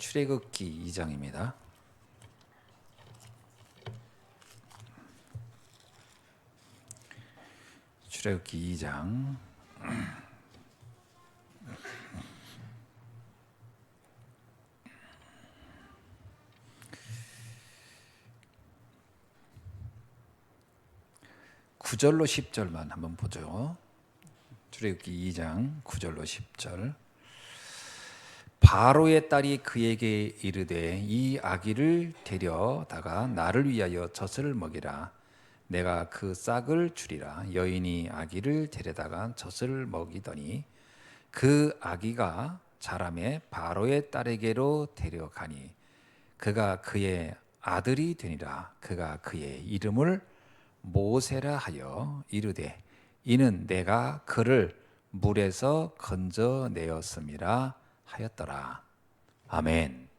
출애굽기 2장입니다. 출애굽기 2장 (9절로) (10절만) 한번 보죠. 출애굽기 2장 (9절로) (10절) 바로의 딸이 그에게 이르되 이 아기를 데려다가 나를 위하여 젖을 먹이라. 내가 그 싹을 주리라. 여인이 아기를 데려다가 젖을 먹이더니 그 아기가 자라매 바로의 딸에게로 데려가니 그가 그의 아들이 되니라. 그가 그의 이름을 모세라 하여 이르되 이는 내가 그를 물에서 건져내었음이라 하였더라. 아멘.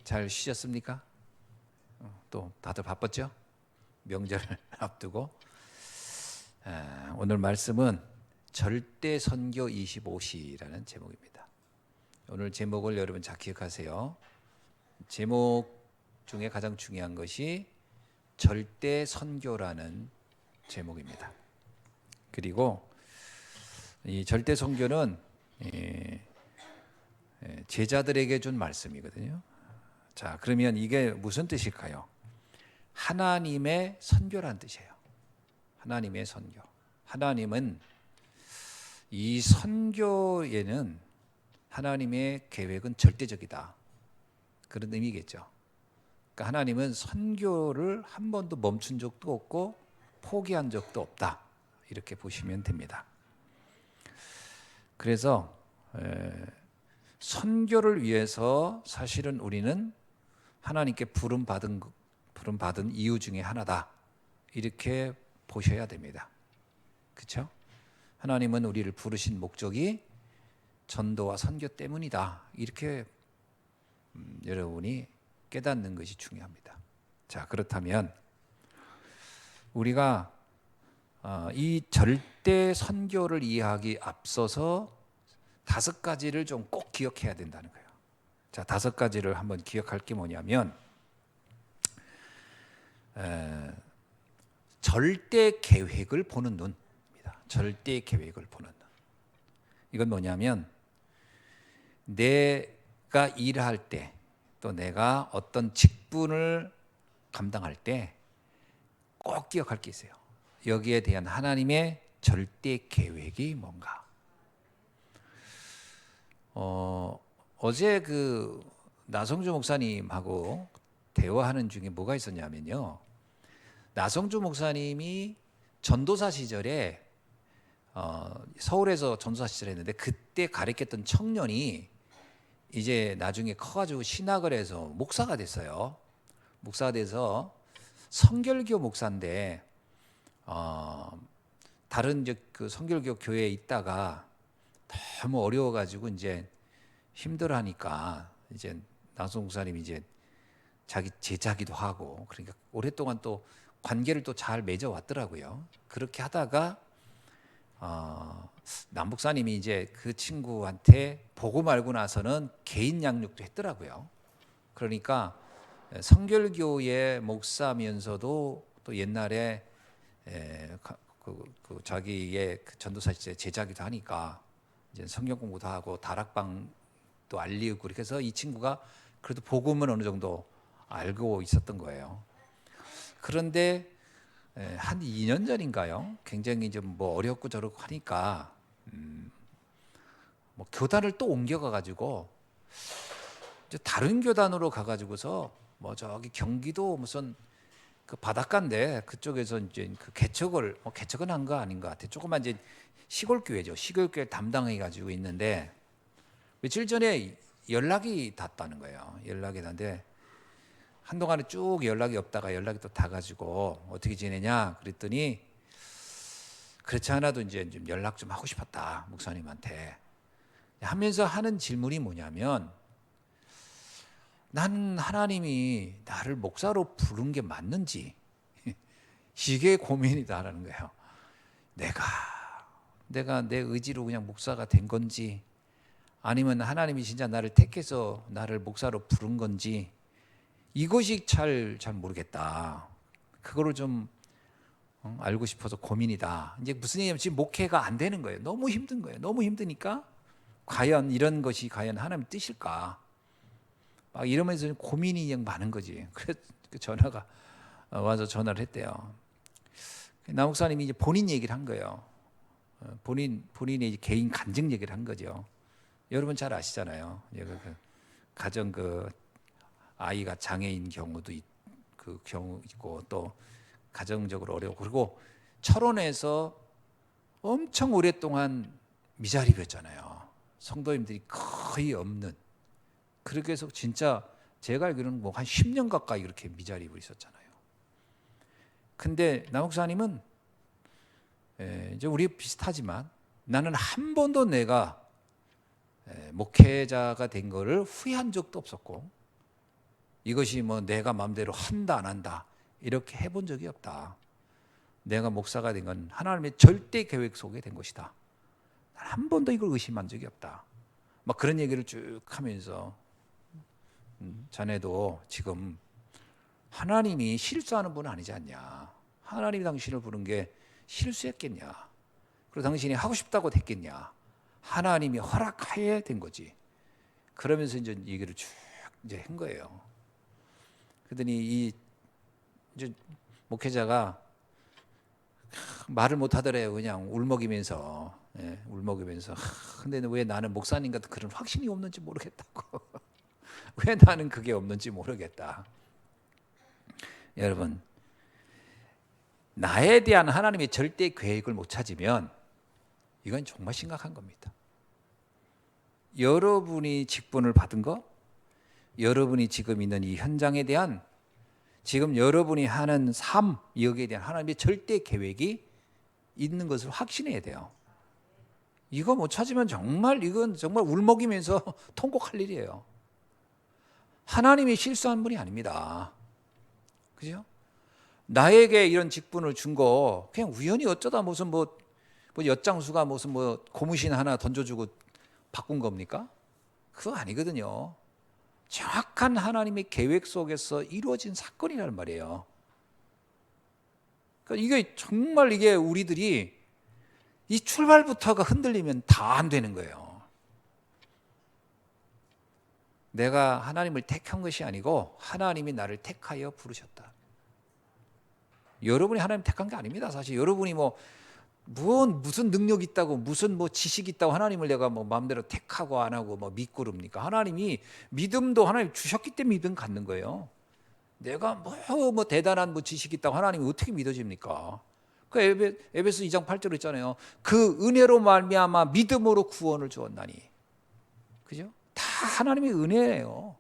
잘 쉬셨습니까? 또 다들 바빴죠? 명절을 앞두고. 오늘 말씀은 절대 선교 25시라는 제목입니다. 오늘 제목을 여러분 잘 기억하세요. 제목 중에 가장 중요한 것이 절대 선교라는 제목입니다. 그리고 이 절대 선교는 제자들에게 준 말씀이거든요. 자, 그러면 이게 무슨 뜻일까요? 하나님의 선교란 뜻이에요. 하나님의 선교. 하나님은 이 선교에는 하나님의 계획은 절대적이다. 그런 의미겠죠. 그러니까 하나님은 선교를 한 번도 멈춘 적도 없고 포기한 적도 없다. 이렇게 보시면 됩니다. 그래서 선교를 위해서 사실은 우리는 하나님께 부름 받은 이유 중에 하나다. 이렇게 보셔야 됩니다. 그렇죠? 하나님은 우리를 부르신 목적이 전도와 선교 때문이다. 이렇게 여러분이 깨닫는 것이 중요합니다. 자, 그렇다면 우리가 이 절대 선교를 이해하기 앞서서 5가지를 좀 꼭 기억해야 된다는 거예요. 자, 5가지를 한번 기억할 게 뭐냐면 절대 계획을 보는 눈입니다. 절대 계획을 보는 눈. 이건 뭐냐면 내가 일할 때 또 내가 어떤 직분을 감당할 때 꼭 기억할 게 있어요. 여기에 대한 하나님의 절대 계획이 뭔가. 어제 그 나성주 목사님하고 대화하는 중에 뭐가 있었냐면요. 나성주 목사님이 전도사 시절에 서울에서 전도사 시절 했는데 그때 가르쳤던 청년이 이제 나중에 커가지고 신학을 해서 목사가 됐어요. 목사가 돼서 성결교 목사인데 다른 그 성결교 교회에 있다가 너무 어려워가지고 이제 힘들어하니까 이제 나성 목사님이 이제 자기 제자기도 하고 그러니까 오랫동안 또 관계를 또 잘 맺어왔더라고요. 그렇게 하다가 남 목사님이 이제 그 친구한테 복음 알고 나서는 개인 양육도 했더라고요. 그러니까 성결교의 목사면서도 또 옛날에 그 자기의 전도사 시절에 제자기도 하니까 이제 성경 공부도 하고 다락방도 알리고 그렇게 해서 이 친구가 그래도 복음은 어느 정도 알고 있었던 거예요. 그런데 한 2년 전인가요? 굉장히 좀 뭐 어렵고 저렇고 하니까 뭐 교단을 또 옮겨가 가지고 이제 다른 교단으로 가 가지고서 뭐 저기 경기도 무슨 그 바닷가인데 그쪽에서 이제 그 개척을 개척은 한 거 아닌 것 같아요. 조그만 이제 시골 교회죠. 시골 교회 담당해 가지고 있는데 며칠 전에 연락이 닿았다는 거예요. 연락이 닿는데 한동안에 쭉 연락이 없다가 연락이 또 닿아가지고 어떻게 지내냐 그랬더니 그렇지 않아도 이제 좀 연락 좀 하고 싶었다 목사님한테 하면서 하는 질문이 뭐냐면 난 하나님이 나를 목사로 부른 게 맞는지 이게 고민이다라는 거예요. 내가 내 의지로 그냥 목사가 된 건지 아니면 하나님이 진짜 나를 택해서 나를 목사로 부른 건지 이것이 잘 모르겠다. 그거를 좀 알고 싶어서 고민이다. 이제 무슨 얘기냐면 지금 목회가 안 되는 거예요. 너무 힘든 거예요. 너무 힘드니까 과연 이런 것이 과연 하나님 뜻일까? 막 이러면서 고민이 그냥 많은 거지. 그래서 그 전화가 와서 전화를 했대요. 남 목사님이 이제 본인 얘기를 한 거예요. 본인의 이제 개인 간증 얘기를 한 거죠. 여러분 잘 아시잖아요. 가정 아이가 장애인 경우도 그 경우 있고 또 가정적으로 어려워. 그리고 철원에서 엄청 오랫동안 미자립이었잖아요. 성도님들이 거의 없는. 그렇게 해서 진짜 제가 알기로는 뭐 한 10년 가까이 그렇게 미자립을 있었잖아요. 근데 남 목사님은 이제 우리 비슷하지만 나는 한 번도 내가 목회자가 된 거를 후회한 적도 없었고 이것이 뭐 내가 마음대로 한다 안 한다 이렇게 해본 적이 없다. 내가 목사가 된 건 하나님의 절대 계획 속에 된 것이다. 난 한 번도 이걸 의심한 적이 없다. 막 그런 얘기를 쭉 하면서 자네도 지금 하나님이 실수하는 분은 아니지 않냐. 하나님이 당신을 부른 게 실수했겠냐. 그리고 당신이 하고 싶다고 됐겠냐. 하나님이 허락하에 된 거지. 그러면서 이제 얘기를 쭉 이제 한 거예요. 그러더니 이제 목회자가 말을 못 하더래요. 그냥 울먹이면서. 울먹이면서. 근데 왜 나는 목사님 같은 그런 확신이 없는지 모르겠다고. 왜 나는 그게 없는지 모르겠다. 여러분, 나에 대한 하나님의 절대 계획을 못 찾으면 이건 정말 심각한 겁니다. 여러분이 직분을 받은 거, 여러분이 지금 있는 이 현장에 대한 지금 여러분이 하는 삶, 여기에 대한 하나님의 절대 계획이 있는 것을 확신해야 돼요. 이거 못 찾으면 이건 정말 울먹이면서 통곡할 일이에요. 하나님이 실수한 분이 아닙니다. 그죠? 나에게 이런 직분을 준 거 그냥 우연히 어쩌다 무슨 뭐 엿장수가 무슨 뭐 고무신 하나 던져주고 바꾼 겁니까? 그거 아니거든요. 정확한 하나님의 계획 속에서 이루어진 사건이란 말이에요. 그러니까 이게 정말 이게 우리들이 이 출발부터가 흔들리면 다 안 되는 거예요. 내가 하나님을 택한 것이 아니고 하나님이 나를 택하여 부르셨다. 여러분이 하나님 택한 게 아닙니다. 사실 여러분이 무슨 능력 있다고 무슨 지식 있다고 하나님을 내가 마음대로 택하고 안 하고 믿고 그럽니까? 하나님이 믿음도 하나님 주셨기 때문에 믿음 갖는 거예요. 내가 대단한 지식 있다고 하나님이 어떻게 믿어집니까? 그 에베소 2장 8절에 있잖아요. 그 은혜로 말미암아 믿음으로 구원을 주었나니. 그죠? 다 하나님의 은혜예요.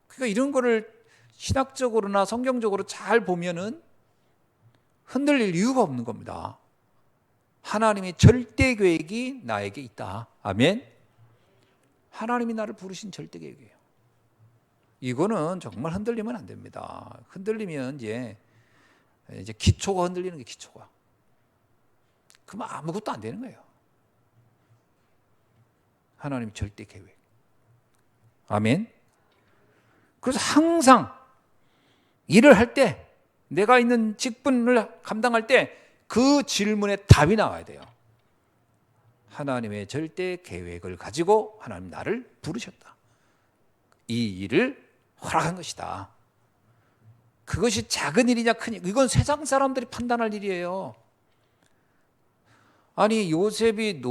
그러니까 이런 거를 신학적으로나 성경적으로 잘 보면은 흔들릴 이유가 없는 겁니다. 하나님의 절대 계획이 나에게 있다. 아멘. 하나님이 나를 부르신 절대 계획이에요. 이거는 정말 흔들리면 안 됩니다. 흔들리면 이제 기초가 흔들리는 게 기초가. 그러면 아무것도 안 되는 거예요. 하나님의 절대 계획. 아멘. 그래서 항상 일을 할 때 내가 있는 직분을 감당할 때 그 질문에 답이 나와야 돼요. 하나님의 절대 계획을 가지고 하나님 나를 부르셨다. 이 일을 허락한 것이다. 그것이 작은 일이냐 큰 일, 이건 세상 사람들이 판단할 일이에요. 아니 요셉이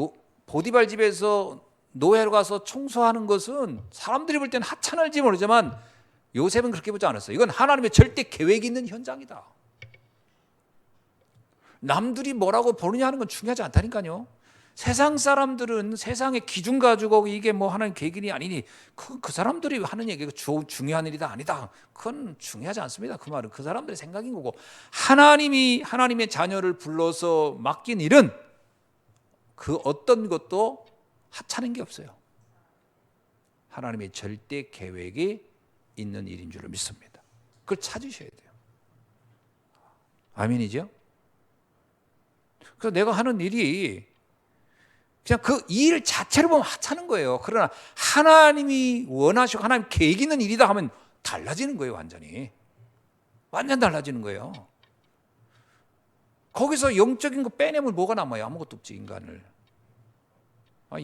보디발 집에서 노예로 가서 청소하는 것은 사람들이 볼 때는 하찮을지 모르지만 요셉은 그렇게 보지 않았어요. 이건 하나님의 절대 계획이 있는 현장이다. 남들이 뭐라고 보느냐 하는 건 중요하지 않다니까요. 세상 사람들은 세상의 기준 가지고 이게 하나님 계획이 아니니 그 사람들이 하는 얘기가 중요한 일이다 아니다. 그건 중요하지 않습니다. 그 말은 그 사람들의 생각인 거고 하나님이 하나님의 자녀를 불러서 맡긴 일은 그 어떤 것도 하찮은 게 없어요. 하나님의 절대 계획이 있는 일인 줄을 믿습니다. 그걸 찾으셔야 돼요. 아멘이죠? 그래서 내가 하는 일이 그냥 그 일 자체를 보면 하찮은 거예요. 그러나 하나님이 원하시고 하나님 계획 있는 일이다 하면 달라지는 거예요. 완전 달라지는 거예요. 거기서 영적인 거 빼내면 뭐가 남아요? 아무것도 없지. 인간을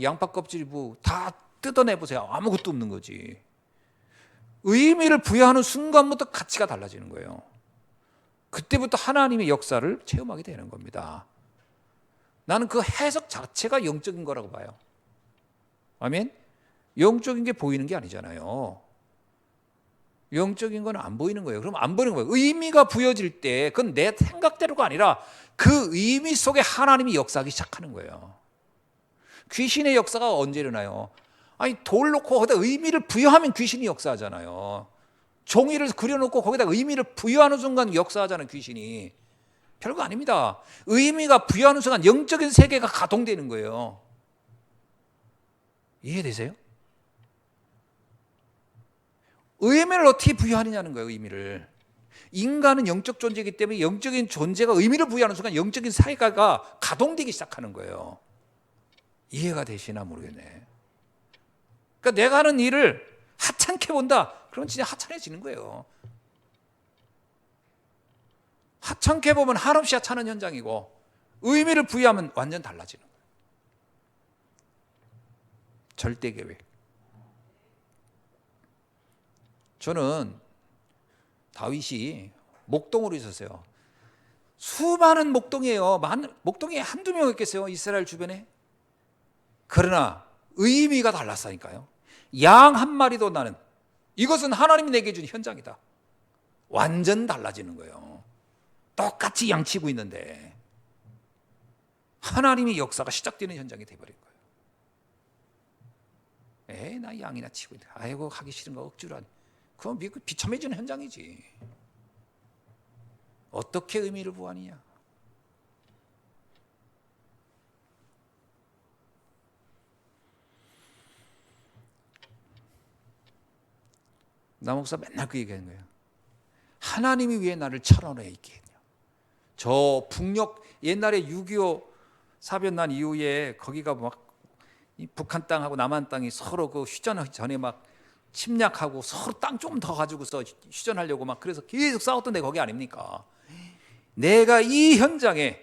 양파 껍질 다 뜯어내보세요. 아무것도 없는 거지. 의미를 부여하는 순간부터 가치가 달라지는 거예요. 그때부터 하나님의 역사를 체험하게 되는 겁니다. 나는 그 해석 자체가 영적인 거라고 봐요. 아멘? 영적인 게 보이는 게 아니잖아요. 영적인 건 안 보이는 거예요. 그럼 안 보이는 거예요. 의미가 부여질 때 그건 내 생각대로가 아니라 그 의미 속에 하나님이 역사하기 시작하는 거예요. 귀신의 역사가 언제 일어나요? 아니, 돌 놓고 거기다 의미를 부여하면 귀신이 역사하잖아요. 종이를 그려놓고 거기다 의미를 부여하는 순간 역사하잖아요. 귀신이. 별거 아닙니다. 의미가 부여하는 순간 영적인 세계가 가동되는 거예요. 이해되세요? 의미를 어떻게 부여하느냐는 거예요. 의미를. 인간은 영적 존재이기 때문에 영적인 존재가 의미를 부여하는 순간 영적인 사회가 가동되기 시작하는 거예요. 이해가 되시나 모르겠네. 그러니까 내가 하는 일을 하찮게 본다. 그럼 진짜 하찮아지는 거예요. 하찮게 보면 한없이 하찮은 현장이고 의미를 부여하면 완전 달라지는 거예요. 절대 계획. 저는 다윗이 목동으로 있었어요. 수많은 목동이에요. 목동이 한두 명 있겠어요. 이스라엘 주변에. 그러나 의미가 달랐으니까요. 양 한 마리도 나는, 이것은 하나님이 내게 준 현장이다. 완전 달라지는 거예요. 똑같이 양치고 있는데 하나님의 역사가 시작되는 현장이 돼버린 거예요. 나 양이나 치고 있는데 아이고 하기 싫은 거 억지로 하니. 그건 비참해지는 현장이지. 어떻게 의미를 부하느냐. 나 목사 맨날 그 얘기하는 거예요. 하나님이 왜 나를 철원에 있게 했냐. 저 북녘 옛날에 6.25 사변 난 이후에 거기가 막 북한 땅하고 남한 땅이 서로 그 휴전 전에 막 침략하고 서로 땅 좀 더 가지고서 휴전하려고 막 그래서 계속 싸웠던 데 거기 아닙니까? 내가 이 현장에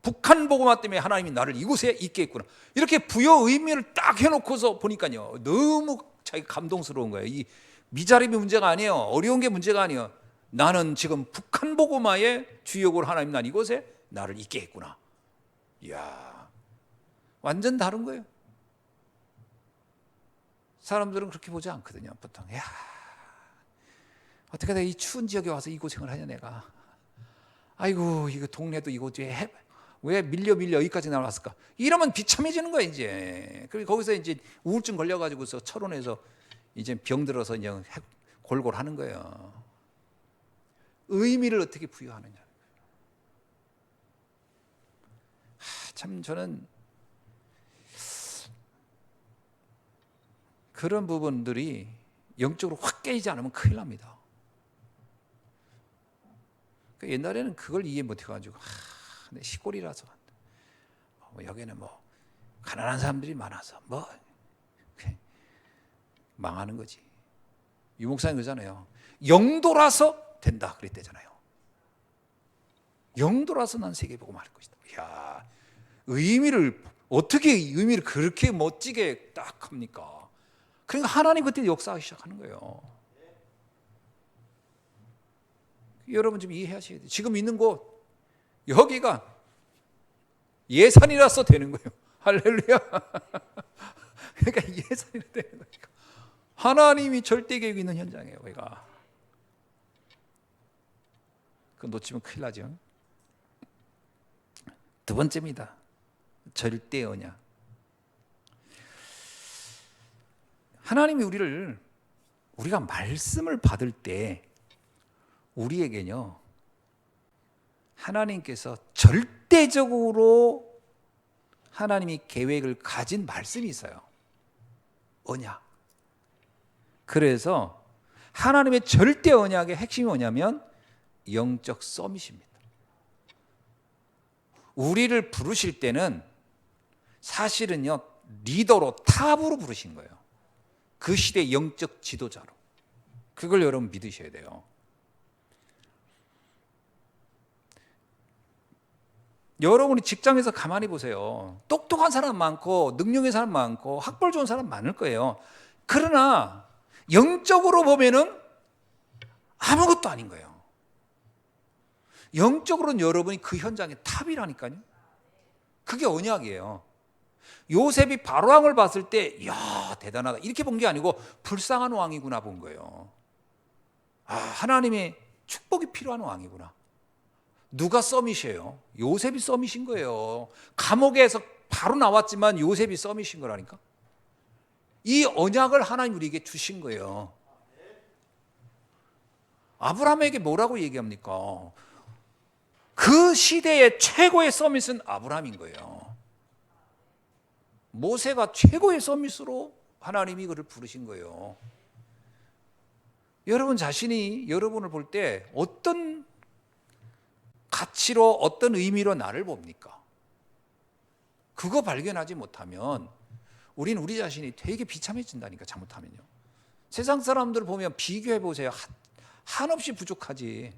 북한 보고만 때문에 하나님이 나를 이곳에 있게 했구나. 이렇게 부여 의미를 딱 해놓고서 보니까요. 너무 자기가 감동스러운 거예요. 이 미자립이 문제가 아니에요. 어려운 게 문제가 아니에요. 나는 지금 북한 보고마의 주역으로 하나님 난 이곳에 나를 있게 했구나. 이야, 완전 다른 거예요. 사람들은 그렇게 보지 않거든요. 보통 야, 어떻게 내가 이 추운 지역에 와서 이 고생을 하냐 내가. 아이고 이거 동네도 이곳에 왜 밀려 여기까지 나왔을까. 이러면 비참해지는 거야 이제. 그리고 거기서 이제 우울증 걸려가지고서 철원에서 이제 병들어서 이제 골골 하는 거예요. 의미를 어떻게 부여하느냐. 참 저는 그런 부분들이 영적으로 확 깨지지 않으면 큰일 납니다. 옛날에는 그걸 이해 못 해가지고 내 시골이라서 여기는 뭐 가난한 사람들이 많아서 뭐 망하는 거지. 유목사님 그러잖아요. 영도라서 된다 그랬대잖아요. 영도라서 난 세계 보고 말 것이다. 이야, 어떻게 의미를 그렇게 멋지게 딱 합니까? 그러니까 하나님 그때 역사하기 시작하는 거예요. 여러분 좀 이해하셔야 돼요. 지금 있는 곳 여기가 예산이라서 되는 거예요. 할렐루야. 그러니까 예산이라 되는 거니까. 하나님이 절대 계획이 있는 현장이에요. 우리가. 그거 놓치면 큰일 나죠. 두 번째입니다. 절대 언약. 하나님이 우리가 말씀을 받을 때 우리에게는요, 하나님께서 절대적으로 하나님이 계획을 가진 말씀이 있어요. 언약. 그래서 하나님의 절대 언약의 핵심이 뭐냐면 영적 서밋입니다. 우리를 부르실 때는 사실은요 리더로 탑으로 부르신 거예요. 그 시대의 영적 지도자로. 그걸 여러분 믿으셔야 돼요. 여러분이 직장에서 가만히 보세요. 똑똑한 사람 많고 능력의 사람 많고 학벌 좋은 사람 많을 거예요. 그러나 영적으로 보면은 아무것도 아닌 거예요. 영적으로는 여러분이 그 현장의 탑이라니까요. 그게 언약이에요. 요셉이 바로왕을 봤을 때 이야 대단하다 이렇게 본 게 아니고 불쌍한 왕이구나 본 거예요. 아, 하나님의 축복이 필요한 왕이구나. 누가 서밋이에요? 요셉이 서밋인 거예요. 감옥에서 바로 나왔지만 요셉이 서밋인 거라니까. 이 언약을 하나님 우리에게 주신 거예요. 아브라함에게 뭐라고 얘기합니까? 그 시대의 최고의 서밋은 아브라함인 거예요. 모세가 최고의 서밋으로 하나님이 그를 부르신 거예요. 여러분 자신이 여러분을 볼 때 어떤 가치로 어떤 의미로 나를 봅니까? 그거 발견하지 못하면 우리는 우리 자신이 되게 비참해진다니까 잘못하면요. 세상 사람들 보면 비교해 보세요. 한없이 부족하지.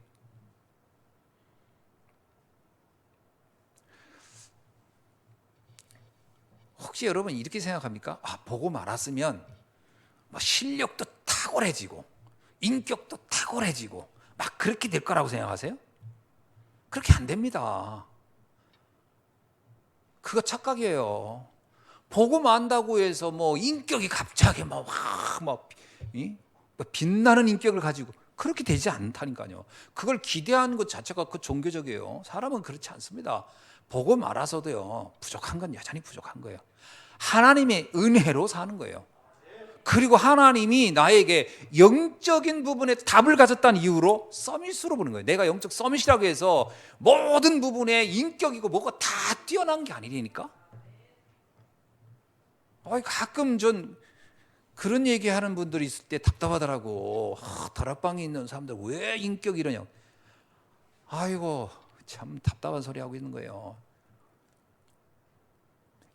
혹시 여러분 이렇게 생각합니까? 아, 보고 말았으면 뭐 실력도 탁월해지고 인격도 탁월해지고 막 그렇게 될 거라고 생각하세요? 그렇게 안 됩니다. 그거 착각이에요. 보고 만다고 해서 뭐 인격이 갑자기 막 빛나는 인격을 가지고 그렇게 되지 않다니까요. 그걸 기대하는 것 자체가 그 종교적이에요. 사람은 그렇지 않습니다. 보고 말아서도요 부족한 건 여전히 부족한 거예요. 하나님의 은혜로 사는 거예요. 그리고 하나님이 나에게 영적인 부분에 답을 가졌다는 이유로 서밋으로 보는 거예요. 내가 영적 서밋이라고 해서 모든 부분에 인격이고 뭐가 다 뛰어난 게 아니라니까. 가끔 전 그런 얘기하는 분들이 있을 때 답답하더라고. 다락방에 있는 사람들 왜 인격이 이러냐. 아이고 참 답답한 소리 하고 있는 거예요.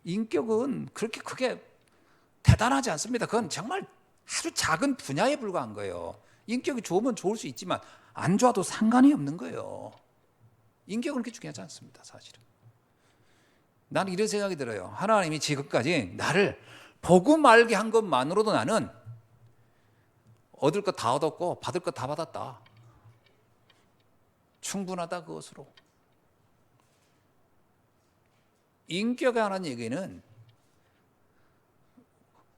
인격은 그렇게 크게 대단하지 않습니다. 그건 정말 아주 작은 분야에 불과한 거예요. 인격이 좋으면 좋을 수 있지만 안 좋아도 상관이 없는 거예요. 인격은 그렇게 중요하지 않습니다. 사실은. 나는 이런 생각이 들어요. 하나님이 지금까지 나를 보고 말게 한 것만으로도 나는 얻을 것 다 얻었고 받을 것 다 받았다. 충분하다 그것으로. 인격에 관한 얘기는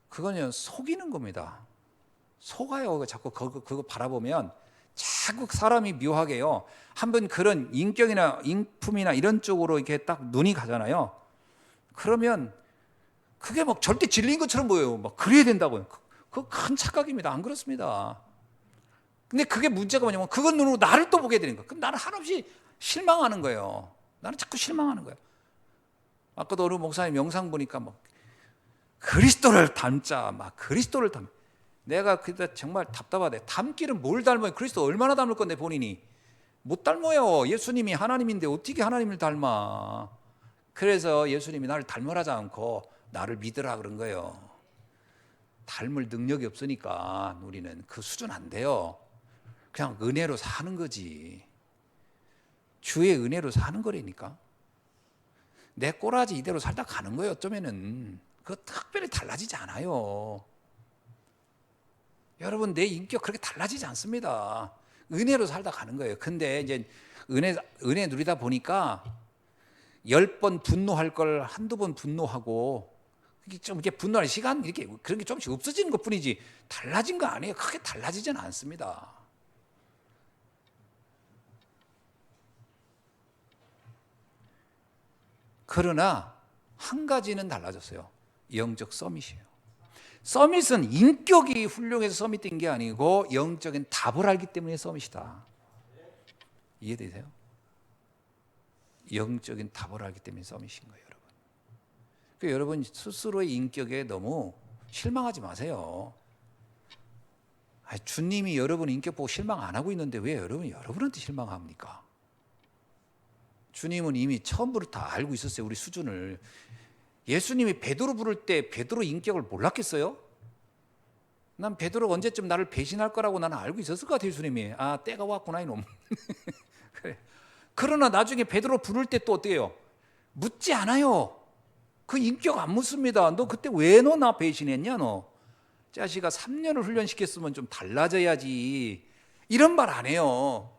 그거는 속이는 겁니다. 속아요. 자꾸 그거 바라보면 자꾸 사람이 묘하게요. 한번 그런 인격이나 인품이나 이런 쪽으로 이렇게 딱 눈이 가잖아요. 그러면 그게 막 절대 진리인 것처럼 보여요. 막 그래야 된다고요. 그거 큰 착각입니다. 안 그렇습니다. 근데 그게 문제가 뭐냐면 그건 눈으로 나를 또 보게 되는 거예요. 그럼 나는 한없이 실망하는 거예요. 나는 자꾸 실망하는 거예요. 아까도 어느 목사님 영상 보니까 막 그리스도를 닮자, 막 그리스도를 닮. 내가 그때 정말 답답하대. 닮기는 뭘 닮아요? 그리스도 얼마나 닮을 건데 본인이 못 닮아요. 예수님이 하나님인데 어떻게 하나님을 닮아? 그래서 예수님이 나를 닮으라지 않고 나를 믿으라 그런 거예요. 닮을 능력이 없으니까 우리는 그 수준 안 돼요. 그냥 은혜로 사는 거지. 주의 은혜로 사는 거라니까. 내 꼬라지 이대로 살다 가는 거예요. 어쩌면은 그거 특별히 달라지지 않아요. 여러분 내 인격 그렇게 달라지지 않습니다. 은혜로 살다 가는 거예요. 근데 이제 은혜 누리다 보니까 10번 분노할 걸 한두 번 분노하고 좀 이렇게 분노할 시간 이렇게 그런 게 조금씩 없어지는 것뿐이지 달라진 거 아니에요. 크게 달라지지는 않습니다. 그러나 한 가지는 달라졌어요. 영적 서밋이에요. 서밋은 인격이 훌륭해서 서밋된 게 아니고 영적인 답을 알기 때문에 서밋이다. 이해되세요? 영적인 답을 알기 때문에 서밋인 거예요, 여러분. 그러니까 여러분 스스로의 인격에 너무 실망하지 마세요. 주님이 여러분 인격 보고 실망 안 하고 있는데 왜 여러분이 여러분한테 실망합니까? 주님은 이미 처음부터 다 알고 있었어요, 우리 수준을. 예수님이 베드로 부를 때 베드로 인격을 몰랐겠어요? 난 베드로가 언제쯤 나를 배신할 거라고 나는 알고 있었을 것 같아요. 예수님이 때가 왔구나 이놈. 그래. 그러나 나중에 베드로 부를 때 또 어떻게 해요? 묻지 않아요. 그 인격 안 묻습니다. 너 그때 왜 너 나 배신했냐 너. 자식아 3년을 훈련시켰으면 좀 달라져야지. 이런 말 안 해요.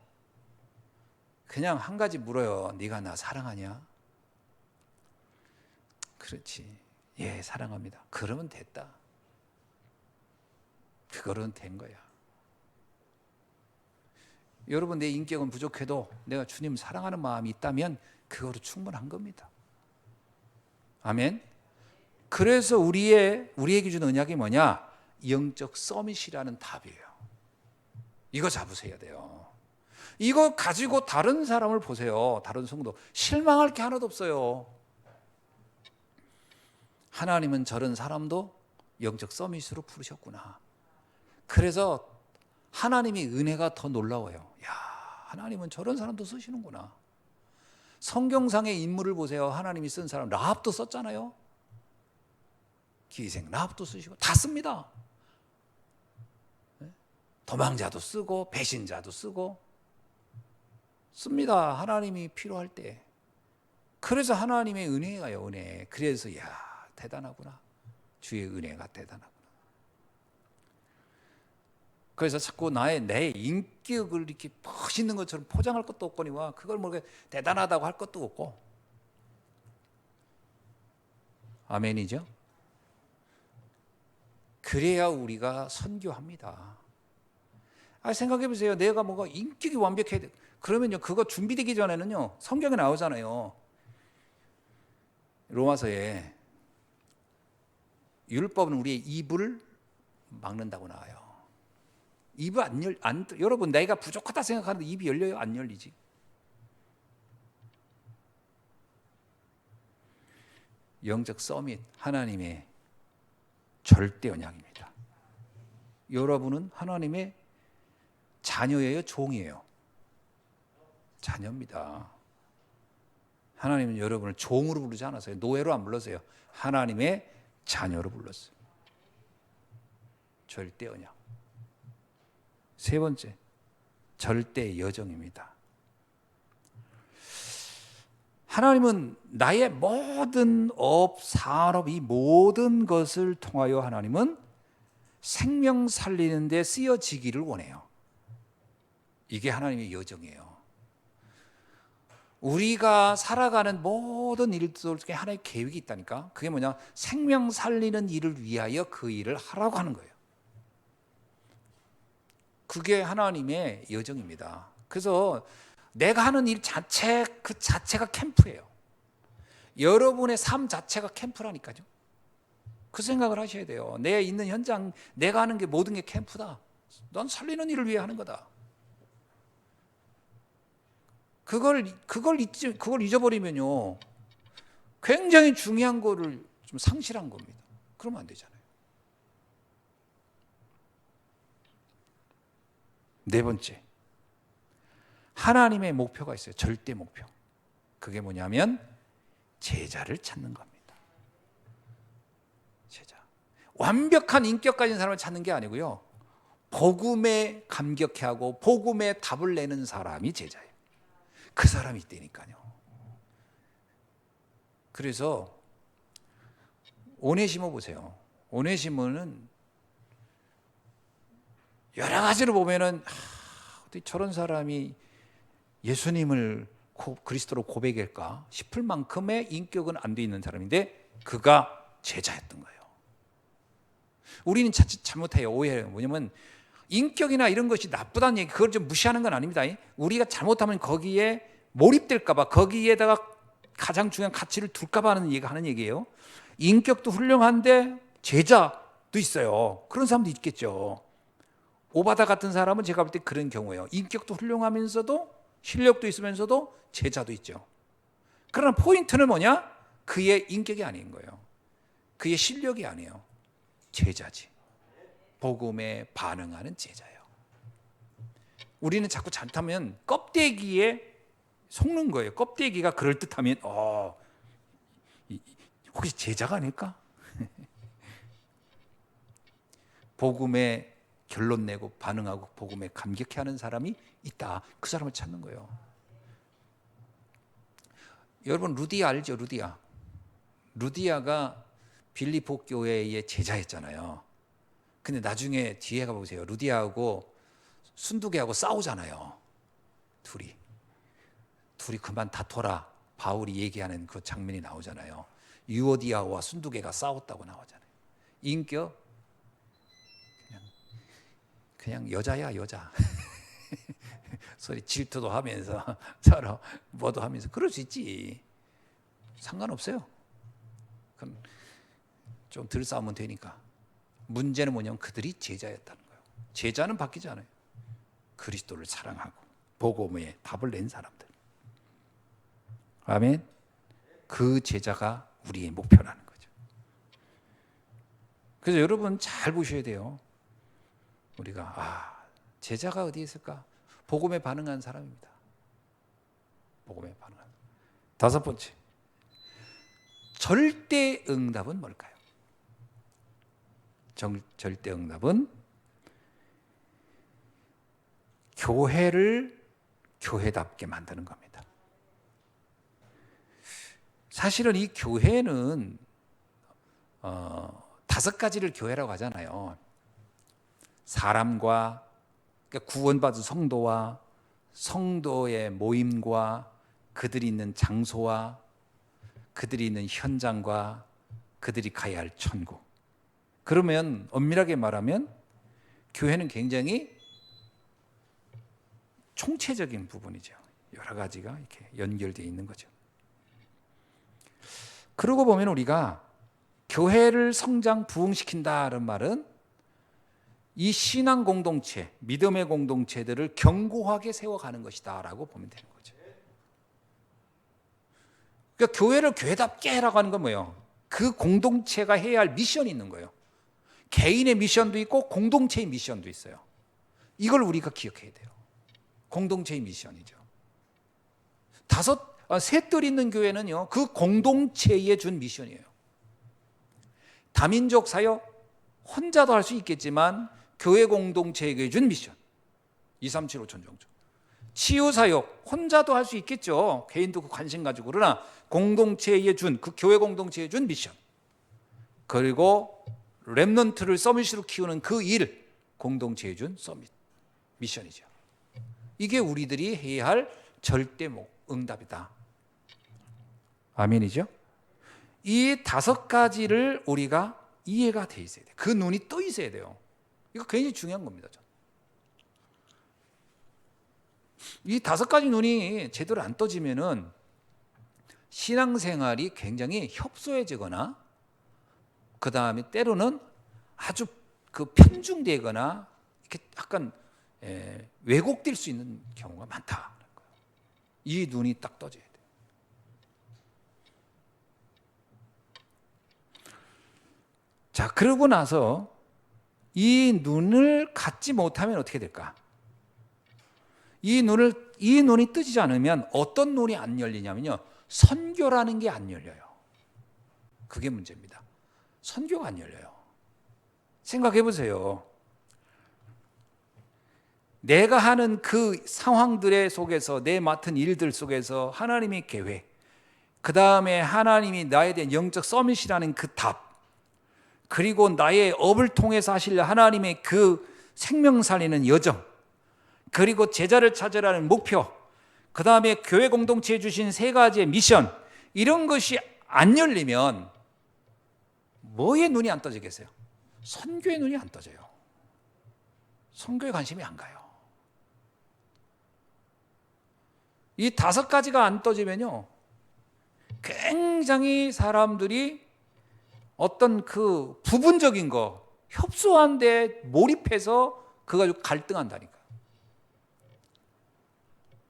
그냥 한 가지 물어요. 네가 나 사랑하냐? 그렇지. 예, 사랑합니다. 그러면 됐다. 그거는 된 거야. 여러분 내 인격은 부족해도 내가 주님 사랑하는 마음이 있다면 그거로 충분한 겁니다. 아멘. 그래서 우리에게 주는 언약이 뭐냐? 영적 서밋이라는 답이에요. 이거 잡으셔야 돼요. 이거 가지고 다른 사람을 보세요. 다른 성도 실망할 게 하나도 없어요. 하나님은 저런 사람도 영적 서밋으로 부르셨구나. 그래서 하나님의 은혜가 더 놀라워요. 야, 하나님은 저런 사람도 쓰시는구나. 성경상의 인물을 보세요. 하나님이 쓴 사람 라합도 썼잖아요. 기생 라합도 쓰시고 다 씁니다. 도망자도 쓰고 배신자도 쓰고 씁니다. 하나님이 필요할 때. 그래서 하나님의 은혜가요, 은혜. 그래서 야, 대단하구나. 주의 은혜가 대단하구나. 그래서 자꾸 내 인격을 이렇게 멋있는 것처럼 포장할 것도 없거니와 그걸 뭐 대단하다고 할 것도 없고. 아멘이죠? 그래야 우리가 선교합니다. 생각해 보세요. 내가 뭐가 인격이 완벽해야 돼. 그러면요, 그거 준비되기 전에는요, 성경에 나오잖아요. 로마서에 율법은 우리의 입을 막는다고 나와요. 입이 여러분 내가 부족하다 생각하는데 입이 열려요? 안 열리지? 영적 서밋 하나님의 절대 언약입니다. 여러분은 하나님의 자녀예요? 종이에요? 자녀입니다. 하나님은 여러분을 종으로 부르지 않았어요. 노예로 안 불렀어요. 하나님의 자녀로 불렀어요. 절대 언약. 세 번째, 절대 여정입니다. 하나님은 나의 모든 업, 산업, 이 모든 것을 통하여 하나님은 생명 살리는 데 쓰여지기를 원해요. 이게 하나님의 여정이에요. 우리가 살아가는 모든 일들 중에 하나의 계획이 있다니까. 그게 뭐냐? 생명 살리는 일을 위하여 그 일을 하라고 하는 거예요. 그게 하나님의 여정입니다. 그래서 내가 하는 일 자체, 그 자체가 캠프예요. 여러분의 삶 자체가 캠프라니까요. 그 생각을 하셔야 돼요. 내 있는 현장, 내가 하는 게 모든 게 캠프다. 넌 살리는 일을 위해 하는 거다. 그걸 잊어버리면요, 굉장히 중요한 거를 좀 상실한 겁니다. 그러면 안 되잖아요. 네 번째, 하나님의 목표가 있어요. 절대 목표. 그게 뭐냐면 제자를 찾는 겁니다. 제자. 완벽한 인격 가진 사람을 찾는 게 아니고요, 복음에 감격해하고 복음에 답을 내는 사람이 제자예요. 그 사람이 있다니까요. 그래서 오네시모 보세요. 오네시모는 여러 가지로 보면은 어떻게 저런 사람이 예수님을 그리스도로 고백할까 싶을 만큼의 인격은 안 돼 있는 사람인데 그가 제자였던 거예요. 우리는 자칫 잘못해요. 오해해요. 뭐냐면 인격이나 이런 것이 나쁘다는 얘기, 그걸 좀 무시하는 건 아닙니다. 우리가 잘못하면 거기에 몰입될까 봐, 거기에다가 가장 중요한 가치를 둘까 봐 하는 얘기예요. 인격도 훌륭한데 제자도 있어요. 그런 사람도 있겠죠. 오바다 같은 사람은 제가 볼 때 그런 경우예요. 인격도 훌륭하면서도 실력도 있으면서도 제자도 있죠. 그러나 포인트는 뭐냐? 그의 인격이 아닌 거예요. 그의 실력이 아니에요. 제자지. 복음에 반응하는 제자예요. 우리는 자꾸 잘못하면 껍데기에 속는 거예요. 껍데기가 그럴듯하면 혹시 제자가 아닐까? 복음에 결론 내고 반응하고 복음에 감격해하는 사람이 있다. 그 사람을 찾는 거예요. 여러분 루디아 알죠? 루디아가 빌립보 교회의 제자였잖아요. 근데 나중에 뒤에 가보세요. 루디아하고 순두개하고 싸우잖아요. 둘이 그만 다퉈라. 바울이 얘기하는 그 장면이 나오잖아요. 유오디아와 순두개가 싸웠다고 나오잖아요. 인격 그냥 여자야 여자. 소리 질투도 하면서 서로 뭐도 하면서 그럴 수 있지. 상관없어요. 그럼 좀 덜 싸우면 되니까. 문제는 뭐냐면 그들이 제자였다는 거예요. 제자는 바뀌지 않아요. 그리스도를 사랑하고 복음에 답을 낸 사람들. 아멘. 그 제자가 우리의 목표라는 거죠. 그래서 여러분 잘 보셔야 돼요. 우리가 제자가 어디에 있을까? 복음에 반응한 사람입니다. 복음에 반응한. 다섯 번째, 절대 응답은 뭘까요? 절대 응답은 교회를 교회답게 만드는 겁니다. 사실은 이 교회는 다섯 가지를 교회라고 하잖아요. 사람과, 그러니까 구원받은 성도와 성도의 모임과 그들이 있는 장소와 그들이 있는 현장과 그들이 가야 할 천국. 그러면 엄밀하게 말하면 교회는 굉장히 총체적인 부분이죠. 여러 가지가 이렇게 연결되어 있는 거죠. 그러고 보면 우리가 교회를 성장 부흥시킨다는 말은 이 신앙 공동체, 믿음의 공동체들을 견고하게 세워가는 것이다라고 보면 되는 거죠. 그러니까 교회를 교회답게 해라고 하는 건 뭐예요? 그 공동체가 해야 할 미션이 있는 거예요. 개인의 미션도 있고 공동체의 미션도 있어요. 이걸 우리가 기억해야 돼요. 공동체의 미션이죠. 셋들 있는 교회는요, 그 공동체에 준 미션이에요. 다민족 사역 혼자도 할 수 있겠지만 교회 공동체에게 준 미션. 2375 천정조. 치유 사역 혼자도 할 수 있겠죠. 개인도 그 관심 가지고. 그러나 공동체에 준, 그 교회 공동체에 준 미션. 그리고 렘넌트를 서밋으로 키우는 그 일, 공동체에 준 서밋 미션이죠. 이게 우리들이 해야 할 절대 응답이다. 아멘이죠? 이 다섯 가지를 우리가 이해가 돼 있어야 돼요. 그 눈이 떠 있어야 돼요. 이거 굉장히 중요한 겁니다. 이 다섯 가지 눈이 제대로 안 떠지면은 신앙생활이 굉장히 협소해지거나 그 다음에 때로는 아주 그 편중되거나 이렇게 약간 왜곡될 수 있는 경우가 많다. 이 눈이 딱 떠져야 돼요. 자, 그러고 나서 이 눈을 갖지 못하면 어떻게 될까? 이 눈이 뜨지 않으면 어떤 눈이 안 열리냐면요. 선교라는 게 안 열려요. 그게 문제입니다. 선교가 안 열려요. 생각해 보세요. 내가 하는 그 상황들의 속에서, 내 맡은 일들 속에서 하나님의 계획, 그 다음에 하나님이 나에 대한 영적 서밋이라는 그 답, 그리고 나의 업을 통해서 하실 하나님의 그 생명 살리는 여정, 그리고 제자를 찾으라는 목표, 그 다음에 교회 공동체에 주신 세 가지의 미션, 이런 것이 안 열리면 뭐에 눈이 안 떠지겠어요? 선교에 눈이 안 떠져요. 선교에 관심이 안 가요. 이 다섯 가지가 안 떠지면요, 굉장히 사람들이 어떤 그 부분적인 거, 협소한 데 몰입해서 그거 가지고 갈등한다니까요.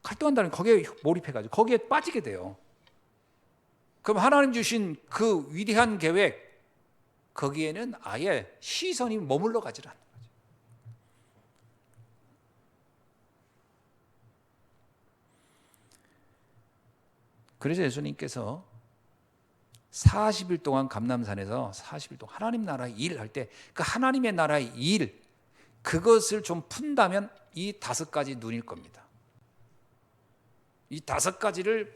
갈등한다는 거기에 몰입해가지고 거기에 빠지게 돼요. 그럼 하나님 주신 그 위대한 계획, 거기에는 아예 시선이 머물러 가지 않는 거죠. 그래서 예수님께서 40일 동안 감람산에서 40일 동안 하나님 나라의 일 할 때 그 하나님의 나라의 일 그것을 좀 푼다면 이 5가지 눈일 겁니다. 이 5가지를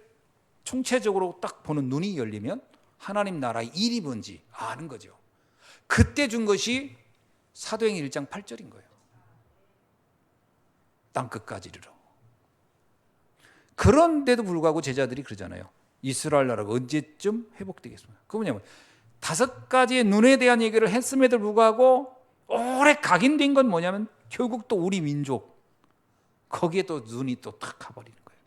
총체적으로 딱 보는 눈이 열리면 하나님 나라의 일이 뭔지 아는 거죠. 그때 준 것이 사도행전 1장 8절인 거예요. 땅끝까지 이르러. 그런데도 불구하고 제자들이 그러잖아요. 이스라엘 나라가 언제쯤 회복되겠습니까? 그 뭐냐면 5가지의 눈에 대한 얘기를 했음에도 불구하고 오래 각인된 건 뭐냐면 결국 또 우리 민족 거기에 또 눈이 또 탁 가버리는 거예요.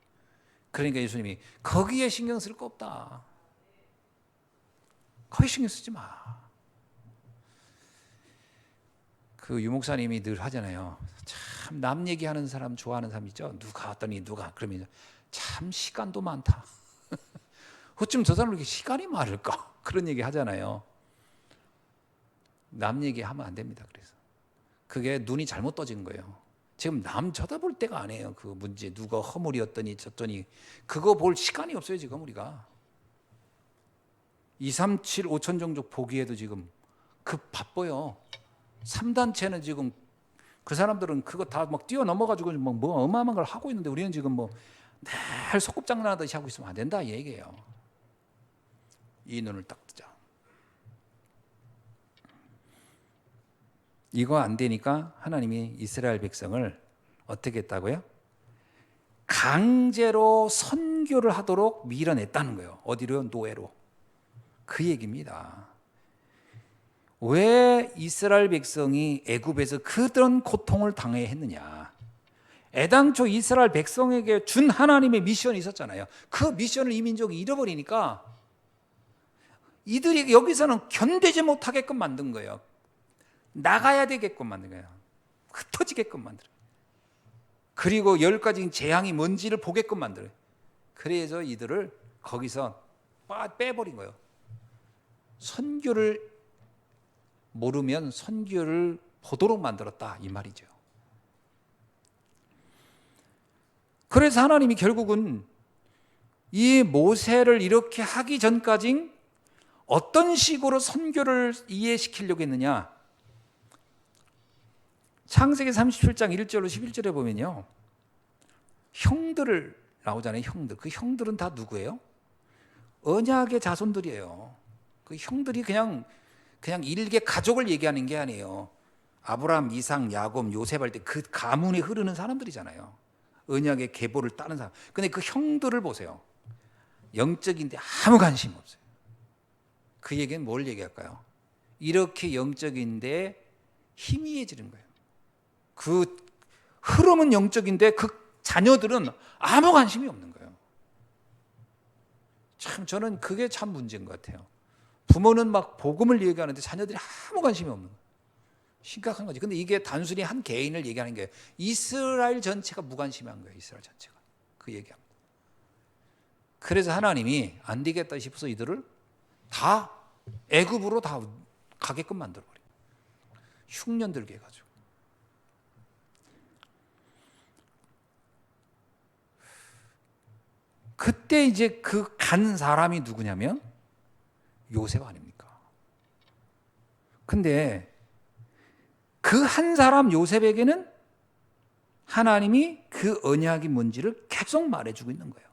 그러니까 예수님이 거기에 신경 쓸 거 없다. 거기 신경 쓰지 마. 그 유목사님이 늘 하잖아요. 참 남 얘기하는 사람 좋아하는 사람 있죠. 누가 왔더니 누가 그러면 참 시간도 많다. 어쩜 저 사람은 이렇게 시간이 많을까? 그런 얘기 하잖아요. 남 얘기하면 안 됩니다. 그래서 그게 눈이 잘못 떠진 거예요. 지금 남 쳐다볼 때가 아니에요. 그 문제 누가 허물이었더니 졌더니 그거 볼 시간이 없어요. 지금 우리가 237 5천 종족 보기에도 지금 바빠요. 3단체는 지금 그 사람들은 그거 다 막 뛰어넘어가지고 뭐 어마어마한 걸 하고 있는데 우리는 지금 뭐 늘 소꿉장난하듯이 하고 있으면 안 된다 이 얘기예요. 이 눈을 딱 뜨자. 이거 안 되니까 하나님이 이스라엘 백성을 어떻게 했다고요? 강제로 선교를 하도록 밀어냈다는 거예요. 어디로요? 노예로. 그 얘기입니다. 왜 이스라엘 백성이 애굽에서 그런 고통을 당해야 했느냐? 애당초 이스라엘 백성에게 준 하나님의 미션이 있었잖아요. 그 미션을 이 민족이 잃어버리니까 이들이 여기서는 견디지 못하게끔 만든 거예요. 나가야 되게끔 만든 거예요. 흩어지게끔 만들어요. 그리고 10가지 재앙이 뭔지를 보게끔 만들어요. 그래서 이들을 거기서 빼버린 거예요. 선교를 모르면 선교를 보도록 만들었다 이 말이죠. 그래서 하나님이 결국은 이 모세를 이렇게 하기 전까지 어떤 식으로 선교를 이해시키려고 했느냐? 창세기 37장 1절로 11절에 보면요. 형들을 나오잖아요. 형들. 그 형들은 다 누구예요? 언약의 자손들이에요. 그 형들이 그냥 일개 가족을 얘기하는 게 아니에요. 아브라함, 이삭, 야곱, 요셉 할 때 그 가문에 흐르는 사람들이잖아요. 언약의 계보를 따는 사람. 근데 그 형들을 보세요. 영적인데 아무 관심 없어요. 그 얘기는 뭘 얘기할까요? 이렇게 영적인데 희미해지는 거예요. 그 흐름은 영적인데 그 자녀들은 아무 관심이 없는 거예요. 참 저는 그게 참 문제인 것 같아요. 부모는 막 복음을 얘기하는데 자녀들이 아무 관심이 없는 거예요. 심각한 거지. 근데 이게 단순히 한 개인을 얘기하는 게 이스라엘 전체가 무관심한 거예요. 이스라엘 전체가. 그 얘기합니다. 그래서 하나님이 안 되겠다 싶어서 이들을 다 애굽으로 다 가게끔 만들어버려요. 흉년 들게 해가지고. 그때 이제 그 간 사람이 누구냐면 요셉 아닙니까? 근데 그 한 사람 요셉에게는 하나님이 그 언약이 뭔지를 계속 말해주고 있는 거예요.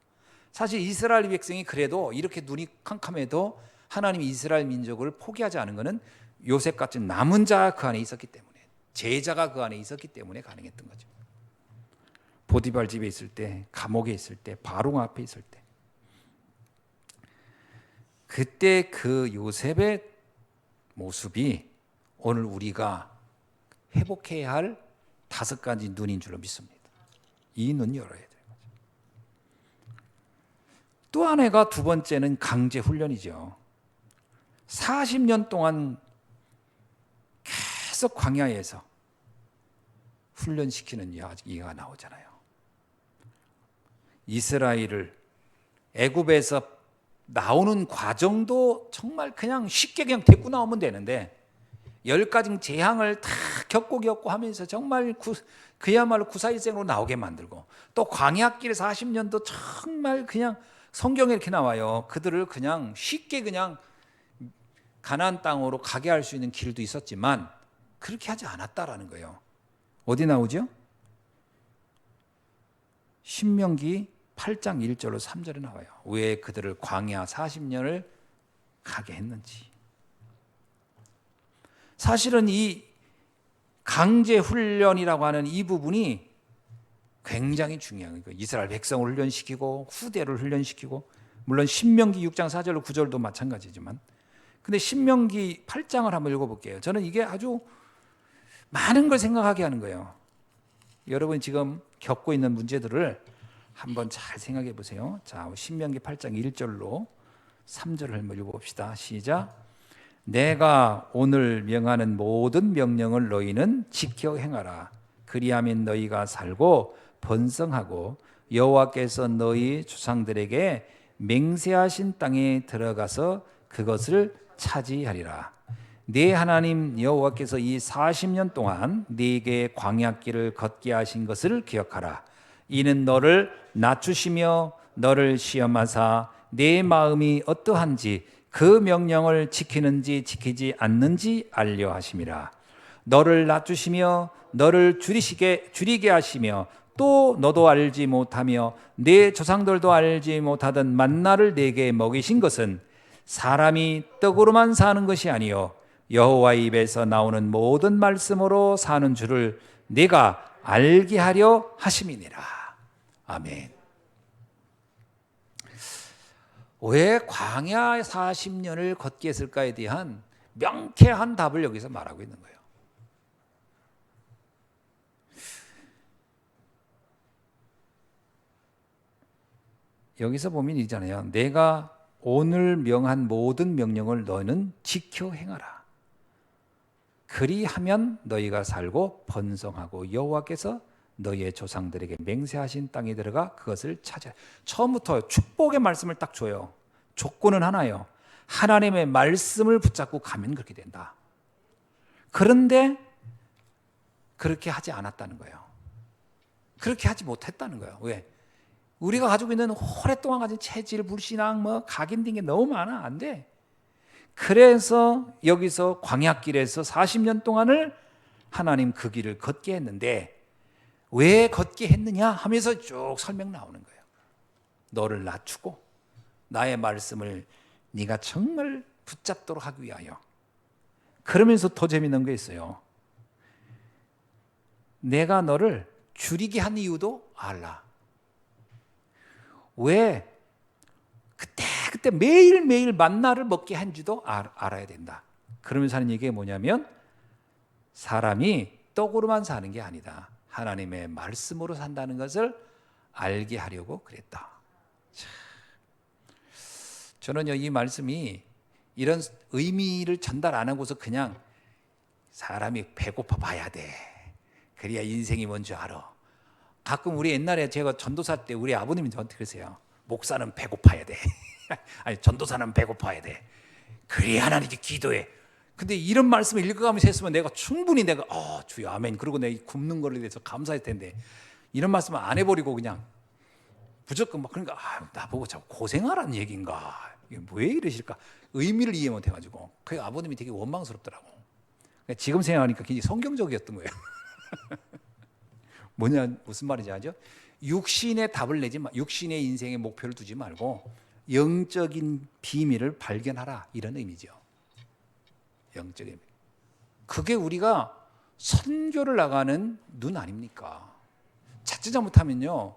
사실 이스라엘 백성이 그래도 이렇게 눈이 캄캄해도 하나님이 이스라엘 민족을 포기하지 않은 것은 요셉 같은 남은 자 그 안에 있었기 때문에, 제자가 그 안에 있었기 때문에 가능했던 거죠. 보디발 집에 있을 때, 감옥에 있을 때, 바로 앞에 있을 때, 그때 그 요셉의 모습이 오늘 우리가 회복해야 할 5가지 눈인 줄로 믿습니다. 이 눈 열어야 돼요. 또 하나가 두 번째는 강제 훈련이죠. 40년 동안 계속 광야에서 훈련시키는 이야기가 나오잖아요. 이스라엘을 애굽에서 나오는 과정도 정말 그냥 쉽게 그냥 데리고 나오면 되는데 10가지 재앙을 다 겪고 하면서 정말 그야말로 구사일생으로 나오게 만들고, 또 광야길 40년도 정말 그냥 성경에 이렇게 나와요. 그들을 그냥 쉽게 그냥 가나안 땅으로 가게 할 수 있는 길도 있었지만 그렇게 하지 않았다라는 거예요. 어디 나오죠? 신명기 8장 1절로 3절에 나와요. 왜 그들을 광야 40년을 가게 했는지. 사실은 이 강제 훈련이라고 하는 이 부분이 굉장히 중요한 거예요. 이스라엘 백성을 훈련시키고 후대를 훈련시키고, 물론 신명기 6장 4절로 9절도 마찬가지지만, 근데 신명기 8장을 한번 읽어볼게요. 저는 이게 아주 많은 걸 생각하게 하는 거예요. 여러분 지금 겪고 있는 문제들을 한번 잘 생각해 보세요. 자, 신명기 8장 1절로 3절을 한번 읽어봅시다. 시작. 내가 오늘 명하는 모든 명령을 너희는 지켜 행하라. 그리하면 너희가 살고 번성하고 여호와께서 너희 조상들에게 맹세하신 땅에 들어가서 그것을 차지하리라. 네 하나님 여호와께서 이 40년 동안 네게 광야길을 걷게 하신 것을 기억하라. 이는 너를 낮추시며 너를 시험하사 네 마음이 어떠한지 그 명령을 지키는지 지키지 않는지 알려 하심이라. 너를 낮추시며 너를 줄이게 하시며 또 너도 알지 못하며 네 조상들도 알지 못하던 만나를 네게 먹이신 것은 사람이 떡으로만 사는 것이 아니요 여호와의 입에서 나오는 모든 말씀으로 사는 줄을 네가 알게 하려 하심이니라. 아멘. 왜 광야 40년을 걷게 했을까에 대한 명쾌한 답을 여기서 말하고 있는 거예요. 여기서 보면 이잖아요. 내가 오늘 명한 모든 명령을 너는 지켜 행하라. 그리하면 너희가 살고 번성하고 여호와께서 너희의 조상들에게 맹세하신 땅에 들어가 그것을 찾아. 처음부터 축복의 말씀을 딱 줘요. 조건은 하나예요. 하나님의 말씀을 붙잡고 가면 그렇게 된다. 그런데 그렇게 하지 않았다는 거예요. 그렇게 하지 못했다는 거예요. 왜? 우리가 가지고 있는 오랫동안 가진 체질, 불신앙, 각인된 게 너무 많아. 안 돼. 그래서 여기서 광야길에서 40년 동안을 하나님 그 길을 걷게 했는데, 왜 걷게 했느냐 하면서 쭉 설명 나오는 거예요. 너를 낮추고 나의 말씀을 네가 정말 붙잡도록 하기 위하여. 그러면서 더 재밌는 게 있어요. 내가 너를 줄이게 한 이유도 알라. 왜 그때 매일매일 만나를 먹게 한지도 알아야 된다. 그러면서 하는 얘기가 뭐냐면, 사람이 떡으로만 사는 게 아니다. 하나님의 말씀으로 산다는 것을 알게 하려고 그랬다. 저는요, 이 말씀이 이런 의미를 전달 안 하고서 그냥 사람이 배고파 봐야 돼. 그래야 인생이 뭔지 알아. 가끔 우리 옛날에 제가 전도사 때 우리 아버님이 저한테 그러세요. 목사는 배고파야 돼. 아니, 전도사는 배고파야 돼. 그래야 하나님께 기도해. 근데 이런 말씀을 읽어가면서 했으면 내가 충분히 주여 아멘, 그러고 내가 굶는 거에 대해서 감사할 텐데, 이런 말씀을 안 해버리고 그냥 무조건 그러니까 나보고 자꾸 고생하라는 얘기인가, 이게 왜 이러실까, 의미를 이해 못 해가지고 그 아버님이 되게 원망스럽더라고. 지금 생각하니까 굉장히 성경적이었던 거예요. 무슨 말인지 아죠? 육신의 답을 내지 마, 육신의 인생의 목표를 두지 말고 영적인 비밀을 발견하라, 이런 의미죠. 영적인. 그게 우리가 선교를 나가는 눈 아닙니까? 자칫 잘못하면요,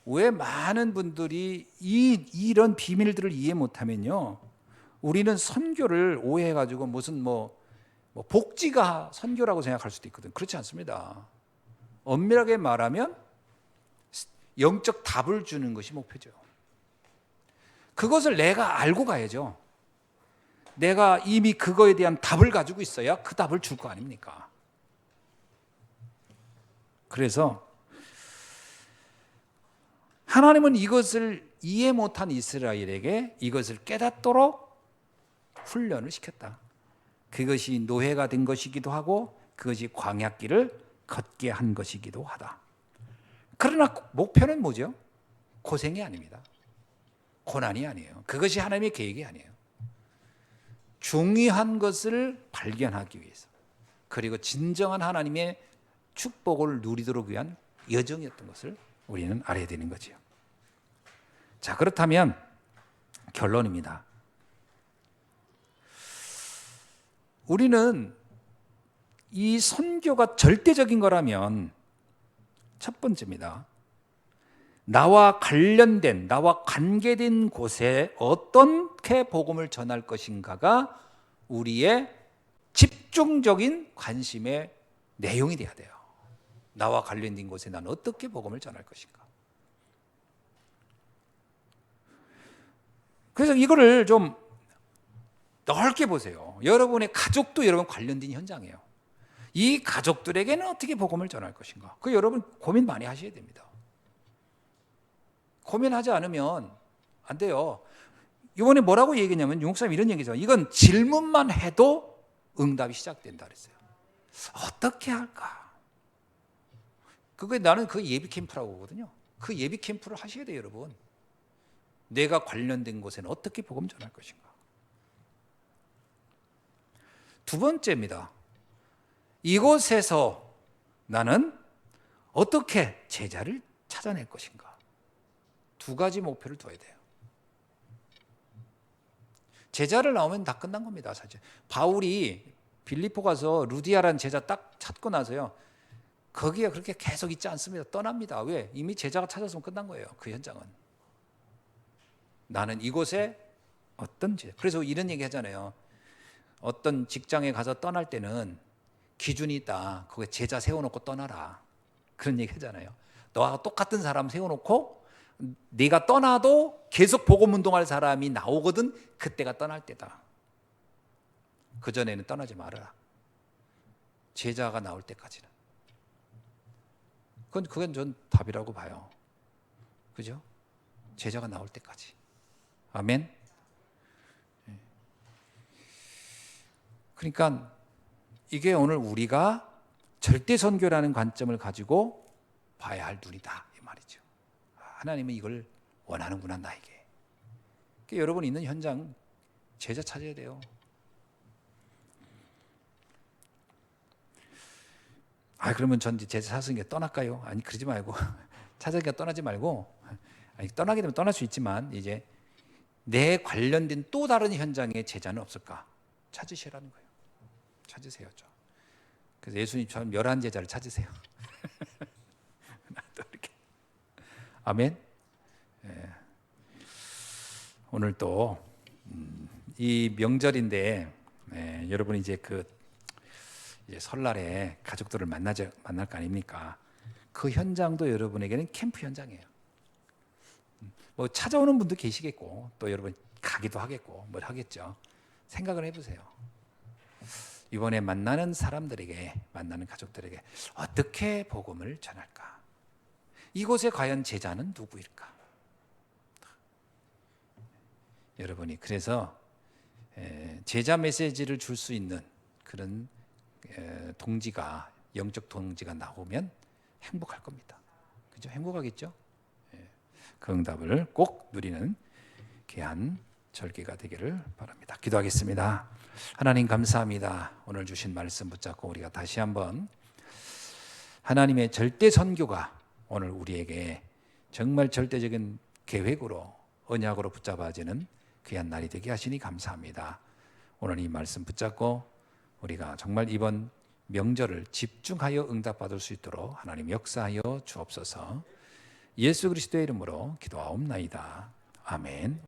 왜 많은 분들이 이런 비밀들을 이해 못하면요, 우리는 선교를 오해해가지고 무슨 복지가 선교라고 생각할 수도 있거든. 그렇지 않습니다. 엄밀하게 말하면 영적 답을 주는 것이 목표죠. 그것을 내가 알고 가야죠. 내가 이미 그거에 대한 답을 가지고 있어야 그 답을 줄 거 아닙니까? 그래서 하나님은 이것을 이해 못한 이스라엘에게 이것을 깨닫도록 훈련을 시켰다. 그것이 노예가 된 것이기도 하고 그것이 광야길을 걷게 한 것이기도 하다. 그러나 목표는 뭐죠? 고생이 아닙니다. 고난이 아니에요. 그것이 하나님의 계획이 아니에요. 중요한 것을 발견하기 위해서, 그리고 진정한 하나님의 축복을 누리도록 위한 여정이었던 것을 우리는 알아야 되는 거지요. 자, 그렇다면 결론입니다. 우리는 이 선교가 절대적인 거라면 첫 번째입니다. 나와 관련된, 나와 관계된 곳에 어떻게 복음을 전할 것인가가 우리의 집중적인 관심의 내용이 돼야 돼요. 나와 관련된 곳에 나는 어떻게 복음을 전할 것인가. 그래서 이거를 좀 넓게 보세요. 여러분의 가족도 여러분 관련된 현장이에요. 이 가족들에게는 어떻게 복음을 전할 것인가. 그 여러분 고민 많이 하셔야 됩니다. 고민하지 않으면 안 돼요. 이번에 뭐라고 얘기했냐면 용목사님 이런 얘기죠. 이건 질문만 해도 응답이 시작된다 그랬어요. 어떻게 할까? 그게 나는 그 예비 캠프라고 하거든요. 그 예비 캠프를 하셔야 돼요, 여러분. 내가 관련된 곳에는 어떻게 복음 전할 것인가. 두 번째입니다. 이곳에서 나는 어떻게 제자를 찾아낼 것인가. 두 가지 목표를 둬야 돼요. 제자를 나오면 다 끝난 겁니다, 사실. 바울이 빌립보 가서 루디아라는 제자 딱 찾고 나서요. 거기에 그렇게 계속 있지 않습니다. 떠납니다. 왜? 이미 제자가 찾았으면 끝난 거예요. 그 현장은. 나는 이곳에 어떤 제자. 그래서 이런 얘기 하잖아요. 어떤 직장에 가서 떠날 때는 기준이 있다. 거기에 제자 세워놓고 떠나라. 그런 얘기 하잖아요. 너와 똑같은 사람 세워놓고 네가 떠나도 계속 복음 운동할 사람이 나오거든. 그때가 떠날 때다. 그전에는 떠나지 말아라. 제자가 나올 때까지는. 그건 전 답이라고 봐요. 그죠? 제자가 나올 때까지. 아멘. 그러니까 이게 오늘 우리가 절대 선교라는 관점을 가지고 봐야 할 눈이다 이 말이죠. 하나님은 이걸 원하는구나 나에게. 그러니까 여러분 있는 현장 제자 찾아야 돼요. 그러면 전 제자 찾으니까 떠날까요? 아니 그러지 말고 찾으니까 떠나지 말고 떠나게 되면 떠날 수 있지만 이제 내 관련된 또 다른 현장에 제자는 없을까? 찾으시라는 거예요. 찾으세요. 그래서 예수님처럼 11제자를 찾으세요. 이렇게. 아멘. 오늘 또 이 명절인데 여러분이 이제 이제 설날에 가족들을 만날 거 아닙니까? 그 현장도 여러분에게는 캠프 현장이에요. 뭐 찾아오는 분도 계시겠고 또 여러분 가기도 하겠고 뭘 하겠죠. 생각을 해보세요. 이번에 만나는 사람들에게, 만나는 가족들에게 어떻게 복음을 전할까? 이곳에 과연 제자는 누구일까? 여러분이 그래서 제자 메시지를 줄 수 있는 그런 동지가, 영적 동지가 나오면 행복할 겁니다. 그죠? 행복하겠죠? 그 응답을 꼭 누리는 귀한 절기가 되기를 바랍니다. 기도하겠습니다. 하나님 감사합니다. 오늘 주신 말씀 붙잡고 우리가 다시 한번 하나님의 절대 선교가 오늘 우리에게 정말 절대적인 계획으로 언약으로 붙잡아지는 귀한 날이 되게 하시니 감사합니다. 오늘 이 말씀 붙잡고 우리가 정말 이번 명절을 집중하여 응답받을 수 있도록 하나님 역사하여 주옵소서. 예수 그리스도의 이름으로 기도하옵나이다. 아멘.